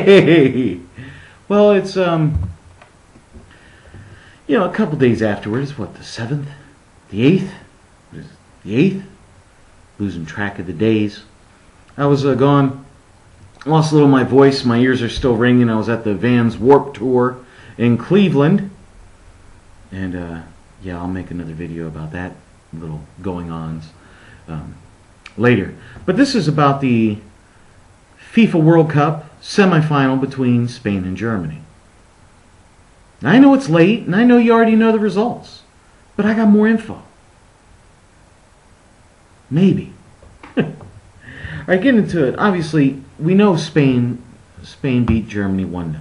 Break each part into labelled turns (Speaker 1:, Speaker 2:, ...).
Speaker 1: Hey! Well, it's, a couple days afterwards, what, the 7th? The 8th? What is it? The 8th? Losing track of the days. I was gone. Lost a little of my voice. My ears are still ringing. I was at the Vans Warped Tour in Cleveland. And, yeah, I'll make another video about that. Little going-ons later. But this is about the FIFA World Cup semifinal between Spain and Germany. Now, I know it's late, and I know you already know the results. But I got more info. Maybe. Alright, getting into it. Obviously, we know Spain beat Germany 1-0.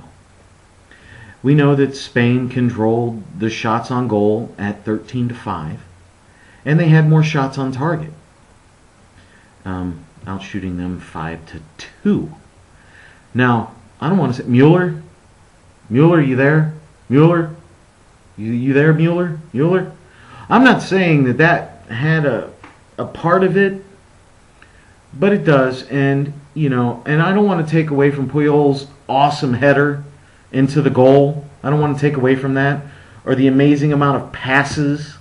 Speaker 1: We know that Spain controlled the shots on goal at 13-5. And they had more shots on target. Outshooting them 5-2. Now, I don't want to say... Mueller, you there? Mueller? You there, Mueller? Mueller? I'm not saying that had a part of it, but it does. And, and I don't want to take away from Puyol's awesome header into the goal. I don't want to take away from that. Or the amazing amount of passes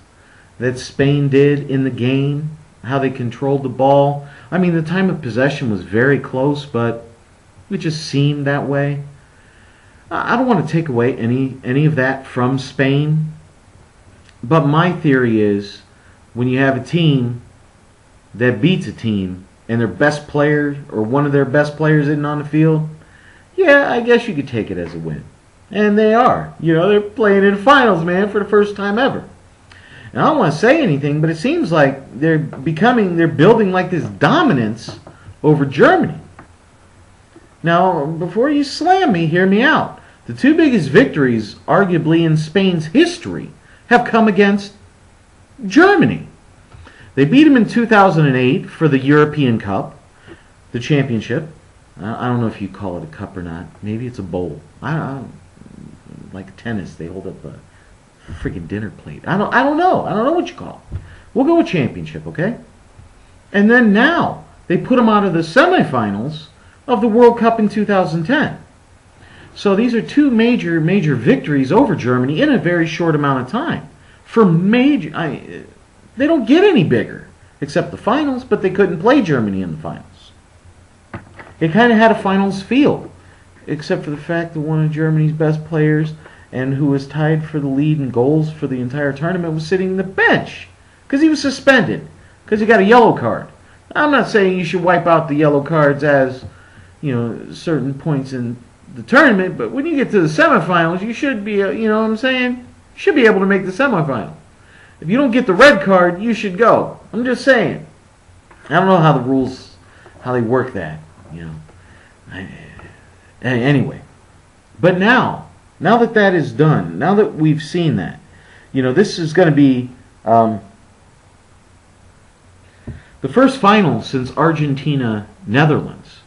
Speaker 1: that Spain did in the game. How they controlled the ball. I mean, the time of possession was very close, but it just seemed that way. I don't want to take away any of that from Spain. But my theory is, when you have a team that beats a team, and their best player, or one of their best players isn't on the field, yeah, I guess you could take it as a win. And they are. They're playing in the finals, man, for the first time ever. And I don't want to say anything, but it seems like they're building like this dominance over Germany. Now, before you slam me, hear me out. The two biggest victories, arguably in Spain's history, have come against Germany. They beat them in 2008 for the European Cup, the championship. I don't know if you call it a cup or not. Maybe it's a bowl. I don't like tennis. They hold up a freaking dinner plate. I don't know. I don't know what you call it. We'll go with championship, okay? And then now they put them out of the semifinals of the World Cup in 2010. So these are two major victories over Germany in a very short amount of time. They don't get any bigger, except the finals, but they couldn't play Germany in the finals. It kind of had a finals feel, except for the fact that one of Germany's best players, and who was tied for the lead in goals for the entire tournament, was sitting on the bench because he was suspended, because he got a yellow card. I'm not saying you should wipe out the yellow cards as, certain points in the tournament, but when you get to the semifinals, you should be, you know what I'm saying? You should be able to make the semifinal. If you don't get the red card, you should go. I'm just saying. I don't know how the rules, how they work that, Anyway. But now that is done, now that we've seen that, this is going to be the first final since Argentina-Netherlands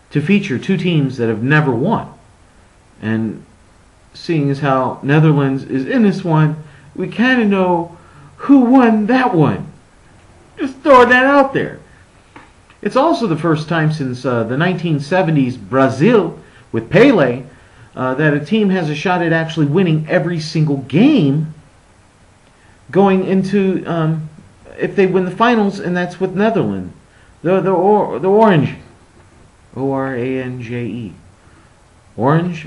Speaker 1: to feature two teams that have never won. And seeing as how Netherlands is in this one, we kind of know who won that one. Just throwing that out there. It's also the first time since the 1970s Brazil with Pelé that a team has a shot at actually winning every single game going into if they win the finals, and that's with Netherlands. The Orange. O-R-A-N-J-E. Orange.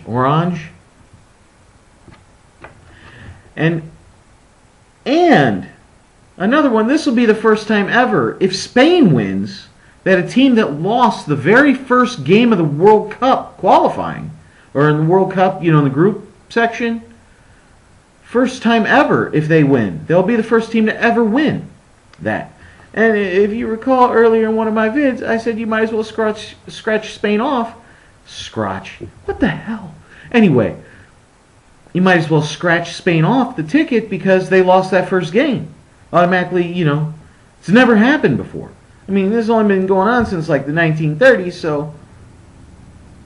Speaker 1: And another one, this will be the first time ever, if Spain wins, that a team that lost the very first game of the World Cup qualifying, or in the World Cup, in the group section, first time ever if they win. They'll be the first team to ever win that. And if you recall earlier in one of my vids, I said you might as well scratch Spain off. Scratch? What the hell? Anyway, you might as well scratch Spain off the ticket because they lost that first game. Automatically, it's never happened before. I mean, this has only been going on since like the 1930s, so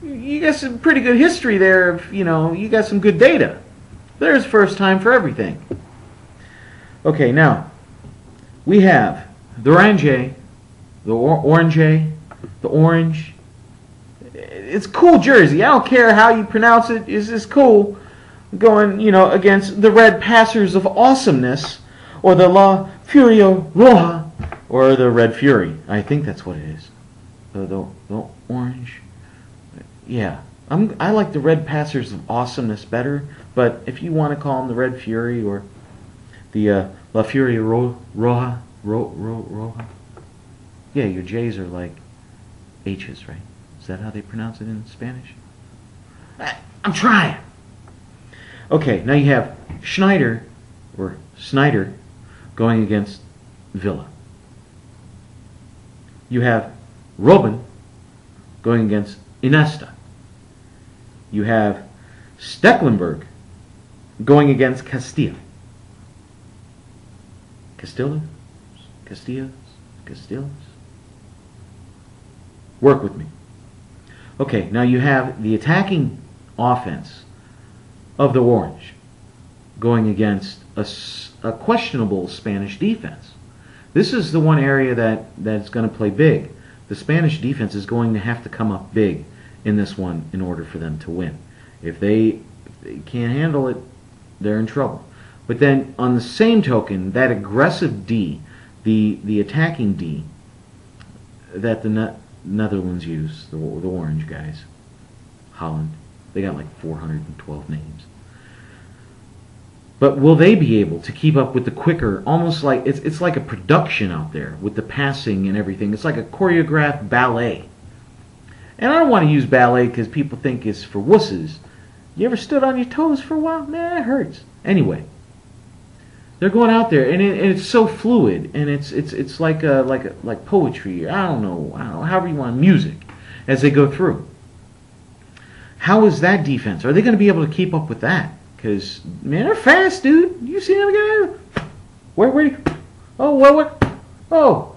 Speaker 1: you got some pretty good history there. You got some good data. There's first time for everything. Okay, now we have the orange. it's cool jersey. I don't care how you pronounce it. It's just cool. Going, against the Red Passers of Awesomeness, or the La Furia Roja, or the Red Fury. I think that's what it is. The orange. Yeah, I like the Red Passers of Awesomeness better. But if you want to call them the Red Fury or the La Furia Roja, Roja. Yeah, your J's are like H's, right? Is that how they pronounce it in Spanish? I'm trying. Okay, now you have Snyder going against Villa. You have Robben going against Iniesta. You have Stecklenburg going against Castilla. Castillos? Work with me. Okay, now you have the attacking offense of the Orange going against a questionable Spanish defense. This is the one area that's going to play big. The Spanish defense is going to have to come up big in this one in order for them to win. If they can't handle it, they're in trouble. But then, on the same token, that aggressive D, the attacking D that the Netherlands use, the orange guys, Holland, they got like 412 names. But will they be able to keep up with the quicker, almost like, it's like a production out there with the passing and everything. It's like a choreographed ballet. And I don't want to use ballet because people think it's for wusses. You ever stood on your toes for a while? Man, it hurts. Anyway, they're going out there, and it's so fluid, and it's like poetry. I don't know, however you want, music, as they go through. How is that defense? Are they going to be able to keep up with that? Because, man, they're fast, dude. You see them guys? Where? Oh, what? Oh,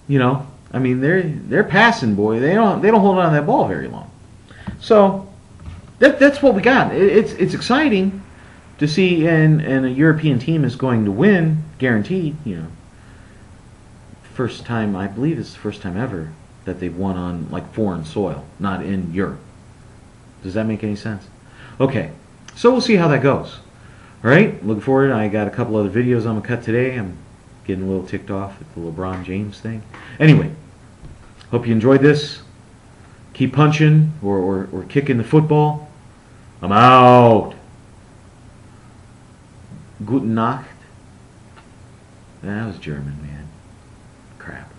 Speaker 1: I mean, they're passing, boy. They don't hold on to that ball very long. So that's what we got. It's exciting to see, and a European team is going to win, guaranteed. First time, I believe it's the first time ever that they've won on like foreign soil, not in Europe. Does that make any sense? Okay, so we'll see how that goes. All right, looking forward. I got a couple other videos I'm gonna cut today. I'm getting a little ticked off at the LeBron James thing. Anyway, hope you enjoyed this. Keep punching or kicking the football. I'm out. Guten Nacht. That was German, man. Crap.